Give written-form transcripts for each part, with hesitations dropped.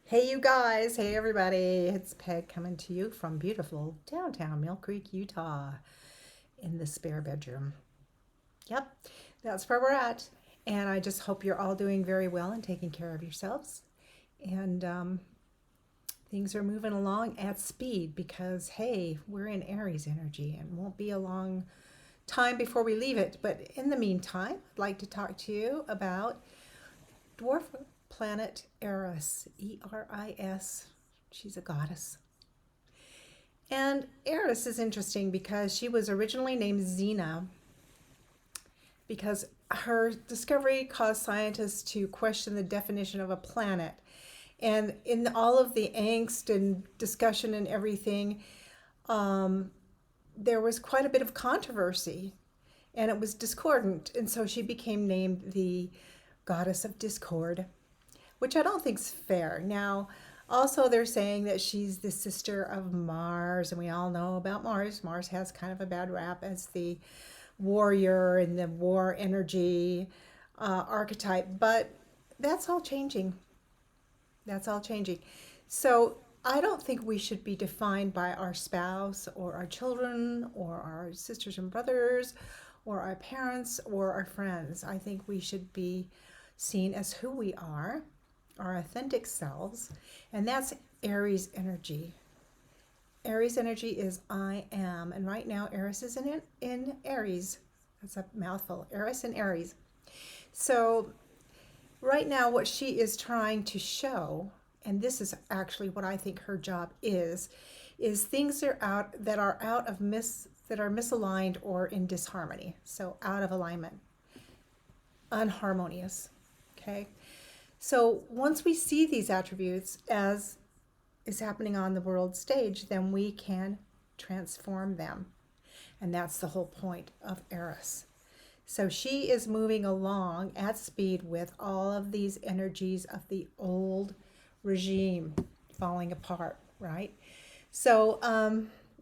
Hey, you guys. Hey, everybody. It's Peg coming to you from beautiful downtown Mill Creek, Utah, in the spare bedroom. Yep, that's where we're at. And I just hope you're all doing very well and taking care of yourselves. And things are moving along at speed because, hey, we're in Aries energy and won't be a long time before we leave it. But in the meantime, I'd like to talk to you about dwarf planet Eris, Eris. She's a goddess. And Eris is interesting because she was originally named Xena because her discovery caused scientists to question the definition of a planet. And in all of the angst and discussion and everything, um, there was quite a bit of controversy and it was discordant. And so she became named the goddess of discord, which I don't think's fair. Now, also they're saying that she's the sister of Mars, and we all know about Mars. Mars has kind of a bad rap as the warrior and the war energy archetype, but that's all changing. That's all changing. So I don't think we should be defined by our spouse or our children or our sisters and brothers or our parents or our friends. I think we should be seen as who we are, our authentic selves, and that's Aries energy. Aries energy is I am, and right now Eris is in Aries. That's a mouthful. Eris and Aries. So right now, what she is trying to show, and this is actually what I think her job is things that are out of that are misaligned or in disharmony. So out of alignment, unharmonious. Okay. So once we see these attributes as is happening on the world stage, then we can transform them. And that's the whole point of Eris. So she is moving along at speed with all of these energies of the old regime falling apart, right? So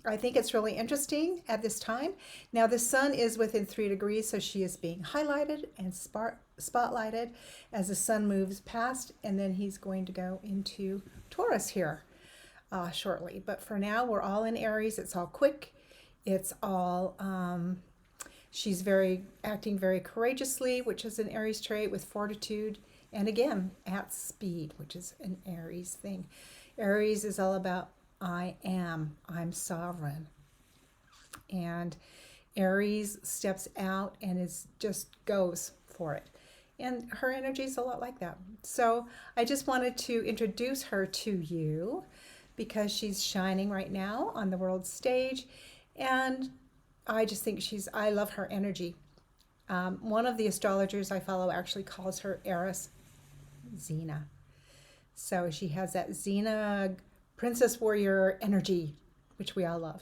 I think it's really interesting at this time. Now the sun is within 3 degrees, so she is being highlighted and spotlighted as the sun moves past, and then he's going to go into Taurus here shortly. But for now, we're all in Aries. It's all quick. It's all she's acting very courageously, which is an Aries trait, with fortitude, and again at speed, which is an Aries thing. Aries is all about I'm sovereign. And Aries steps out and just goes for it. And her energy is a lot like that. So I just wanted to introduce her to you because she's shining right now on the world stage. And I just think I love her energy. One of the astrologers I follow actually calls her Eris Xena. So she has that Xena princess warrior energy, which we all love.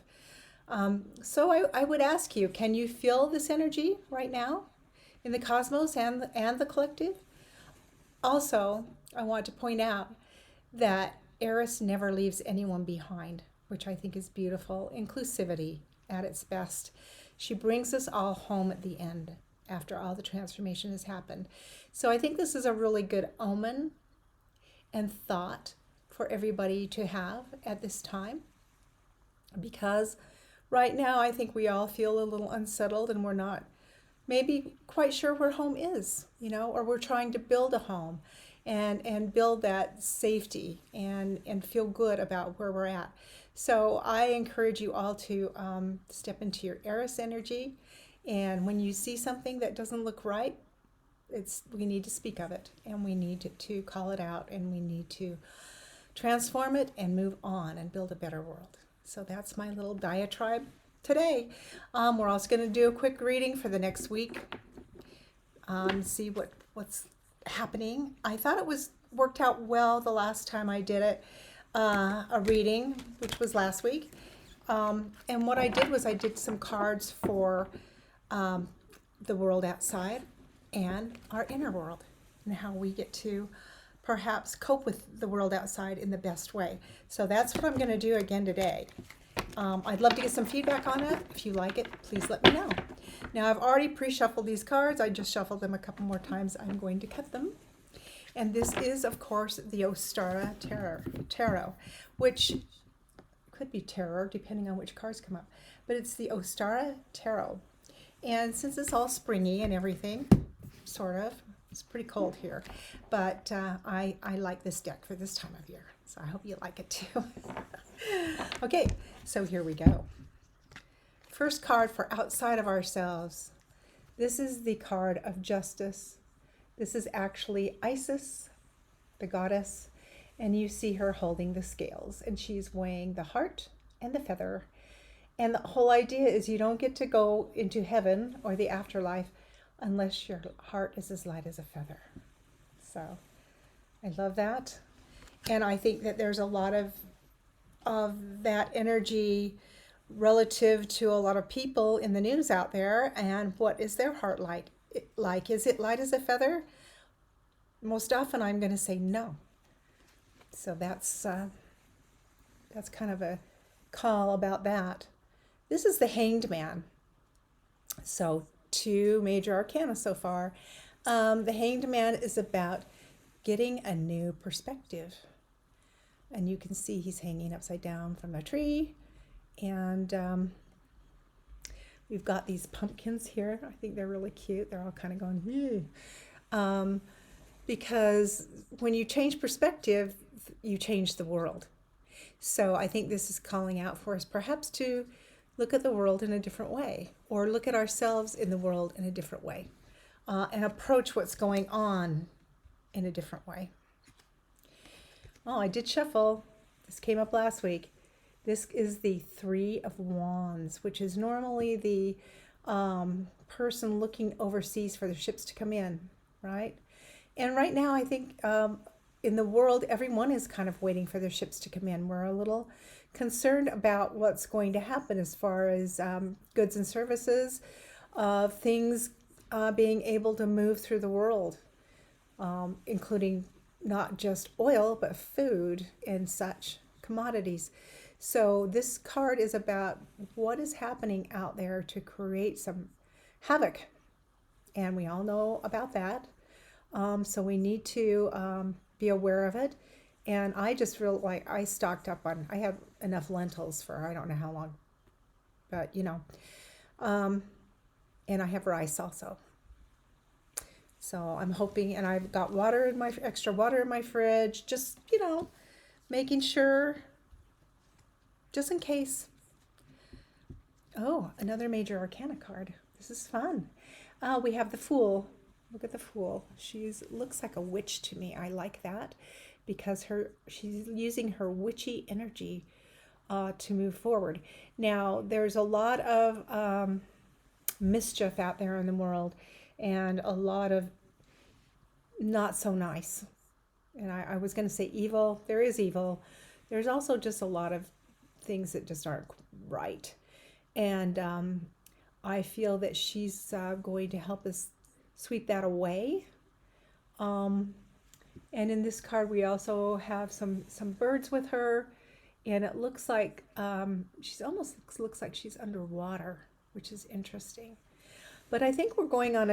So I would ask you, can you feel this energy right now in the cosmos and the collective? Also, I want to point out that Eris never leaves anyone behind, which I think is beautiful. Inclusivity at its best. She brings us all home at the end after all the transformation has happened. So I think this is a really good omen and thought for everybody to have at this time, because right now I think we all feel a little unsettled and we're not maybe quite sure where home is, or we're trying to build a home and build that safety and feel good about where we're at. So I encourage you all to step into your Eris energy, and when you see something that doesn't look right, we need to speak of it, and we need to call it out, and we need to transform it and move on and build a better world. So that's my little diatribe today. We're also going to do a quick reading for the next week. See what's happening. I thought it worked out well the last time I did it, a reading, which was last week. And what I did was I did some cards for the world outside and our inner world, and how we get to perhaps cope with the world outside in the best way. So that's what I'm going to do again today. I'd love to get some feedback on it. If you like it, please let me know. Now, I've already pre-shuffled these cards. I just shuffled them a couple more times. I'm going to cut them. And this is, of course, the Ostara Tarot, which could be terror depending on which cards come up. But it's the Ostara Tarot. And since it's all springy and everything, sort of, it's pretty cold here. But I like this deck for this time of year. So I hope you like it too. Okay, so here we go. First card for outside of ourselves. This is the card of justice. This is actually Isis, the goddess, and you see her holding the scales, and she's weighing the heart and the feather. And the whole idea is you don't get to go into heaven or the afterlife unless your heart is as light as a feather. So I love that. And I think that there's a lot of that energy relative to a lot of people in the news out there. And what is their heart like? Is it light as a feather? Most often I'm going to say no. So that's kind of a call about that. This is the Hanged Man. So 2 major arcana so far. The Hanged Man is about getting a new perspective. And you can see he's hanging upside down from a tree. And we've got these pumpkins here. I think they're really cute. They're all kind of going, because when you change perspective, you change the world. So I think this is calling out for us perhaps to look at the world in a different way, or look at ourselves in the world in a different way, and approach what's going on in a different way. Oh, I did shuffle. This came up last week. This is the 3 of Wands, which is normally the person looking overseas for the ships to come in, right? And right now, I think in the world, everyone is kind of waiting for their ships to come in. We're a little concerned about what's going to happen as far as goods and services, things being able to move through the world, including not just oil, but food and such commodities. So this card is about what is happening out there to create some havoc. And we all know about that. So we need to be aware of it. And I just feel like I stocked up on, I have enough lentils for I don't know how long. But, you know, and I have rice also. So I'm hoping, and I've got extra water in my fridge, just, you know, making sure, just in case. Oh, another major arcana card. This is fun. We have the Fool. Look at the Fool. She looks like a witch to me. I like that because she's using her witchy energy to move forward. Now, there's a lot of mischief out there in the world and a lot of not so nice. And I was going to say evil. There is evil. There's also just a lot of things that just aren't right. And I feel that she's going to help us sweep that away. And in this card, we also have some birds with her. And it looks like she's almost looks like she's underwater, which is interesting. But I think we're going on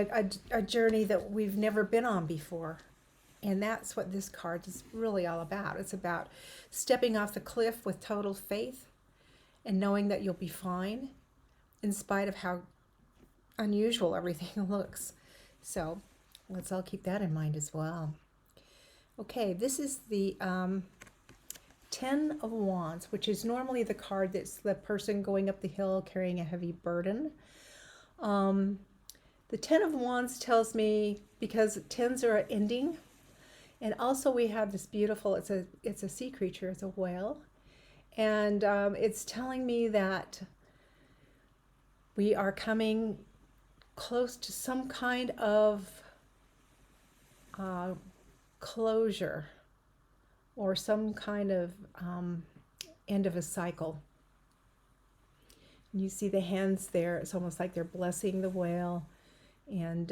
a journey that we've never been on before. And that's what this card is really all about. It's about stepping off the cliff with total faith and knowing that you'll be fine in spite of how unusual everything looks. So let's all keep that in mind as well. Okay, this is the 10 of Wands, which is normally the card that's the person going up the hill carrying a heavy burden. The 10 of Wands tells me, because 10s are an ending, and also we have this beautiful, it's a sea creature, it's a whale, and it's telling me that we are coming close to some kind of closure or some kind of end of a cycle. You see the hands there, it's almost like they're blessing the whale, and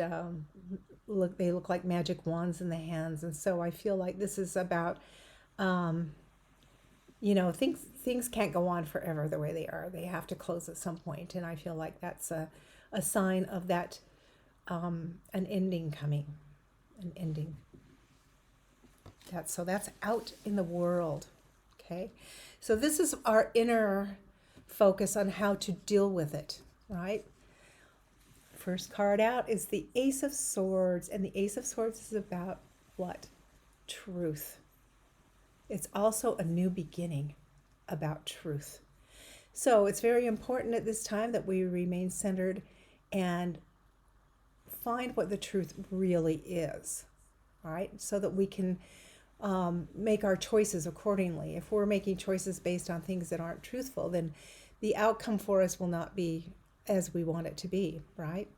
they look like magic wands in the hands. And so I feel like this is about you know, things can't go on forever the way they are. They have to close at some point, and I feel like that's a sign of that, an ending coming, an ending. That's out in the world. Okay. So this is our inner focus on how to deal with it, right? First card out is the Ace of Swords, and the Ace of Swords is about what? Truth. It's also a new beginning, about truth. So it's very important at this time that we remain centered and find what the truth really is, right? So that we can make our choices accordingly. If we're making choices based on things that aren't truthful, then the outcome for us will not be as we want it to be, right?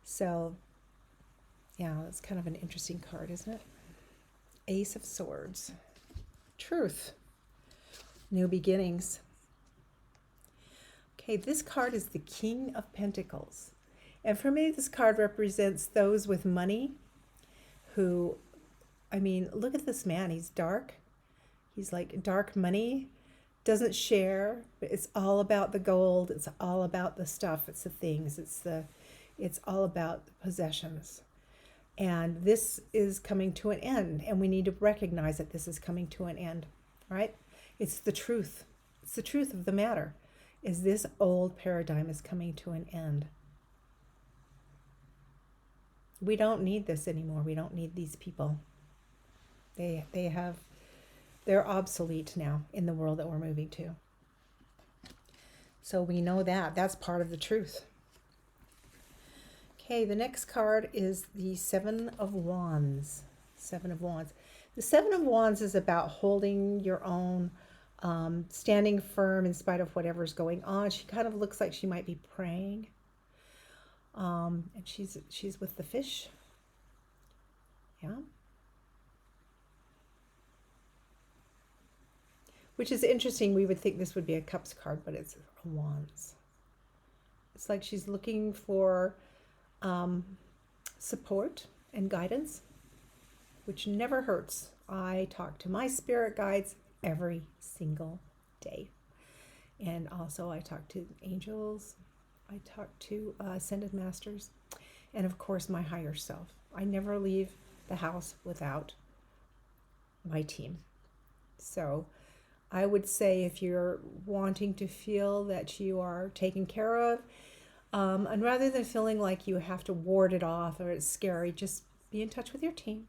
So, yeah, that's kind of an interesting card, isn't it? Ace of Swords. Truth. New beginnings. Okay, this card is the King of Pentacles. And for me, this card represents those with money who, I mean, look at this man. He's dark. He's like dark money, doesn't share, but it's all about the gold. It's all about the stuff. It's the things. It's all about the possessions. And this is coming to an end, and we need to recognize that this is coming to an end, right? It's the truth. It's the truth of the matter, is this old paradigm is coming to an end. We don't need this anymore. We don't need these people. They're obsolete now in the world that we're moving to. So we know that. That's part of the truth. Okay, the next card is the Seven of Wands. Seven of Wands. The Seven of Wands is about holding your own, standing firm in spite of whatever's going on. She kind of looks like she might be praying. And she's with the fish. Yeah. Which is interesting. We would think this would be a Cups card, but it's a Wands. It's like she's looking for support and guidance, which never hurts. I talk to my spirit guides every single day. And also I talk to angels. I talk to ascended masters. And of course, my higher self. I never leave the house without my team. So I would say if you're wanting to feel that you are taken care of, and rather than feeling like you have to ward it off or it's scary, just be in touch with your team.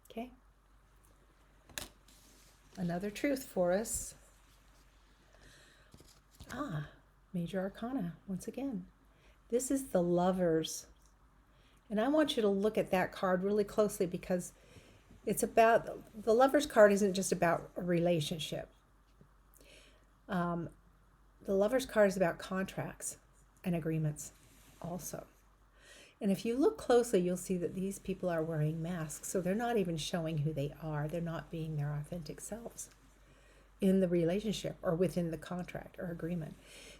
Okay? Another truth for us. Major Arcana, once again. This is the Lovers. And I want you to look at that card really closely, because it's about, the Lovers card isn't just about a relationship. The Lovers card is about contracts and agreements also. And if you look closely, you'll see that these people are wearing masks. So they're not even showing who they are. They're not being their authentic selves in the relationship or within the contract or agreement.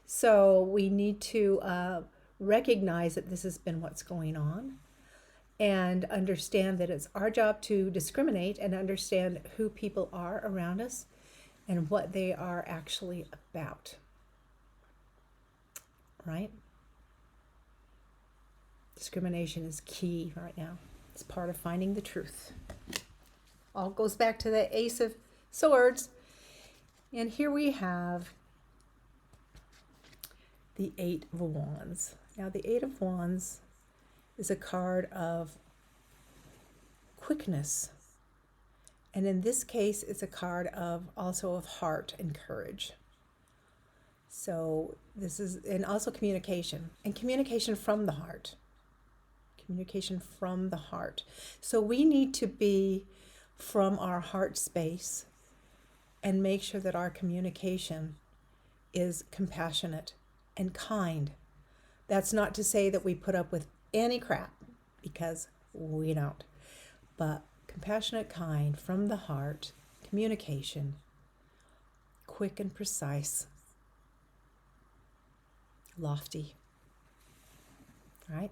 So we need to recognize that this has been what's going on, and understand that it's our job to discriminate and understand who people are around us and what they are actually about. Right? Discrimination is key right now. It's part of finding the truth. All goes back to the Ace of Swords. And here we have the Eight of Wands. Now, the Eight of Wands is a card of quickness. And in this case, it's a card of also of heart and courage. So this is, and also communication, and communication from the heart. Communication from the heart. So we need to be from our heart space and make sure that our communication is compassionate and kind. That's not to say that we put up with any crap, because we don't. But compassionate, kind, from the heart, communication, quick and precise. Lofty. Right?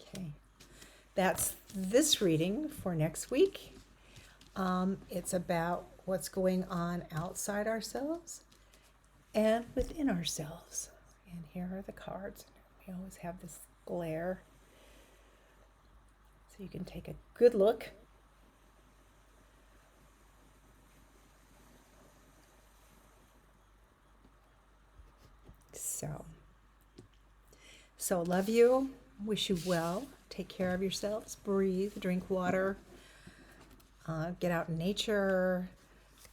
Okay. That's this reading for next week. It's about what's going on outside ourselves and within ourselves. And here are the cards. We always have this glare, so you can take a good look. So love you. Wish you well. Take care of yourselves. Breathe. Drink water. Get out in nature.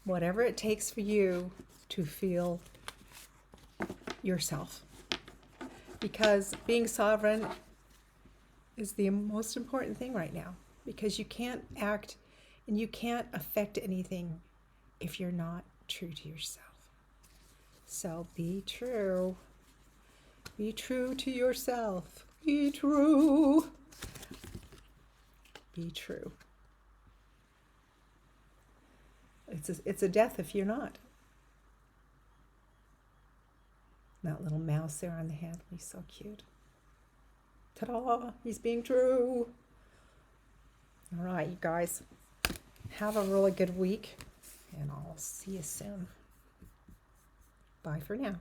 Whatever it takes for you to feel yourself. Because being sovereign is the most important thing right now. Because you can't act and you can't affect anything if you're not true to yourself. So be true. Be true to yourself. Be true. Be true. It's a death if you're not. That little mouse there on the hand, he's so cute. Ta-da! He's being true. All right, you guys. Have a really good week, and I'll see you soon. Bye for now.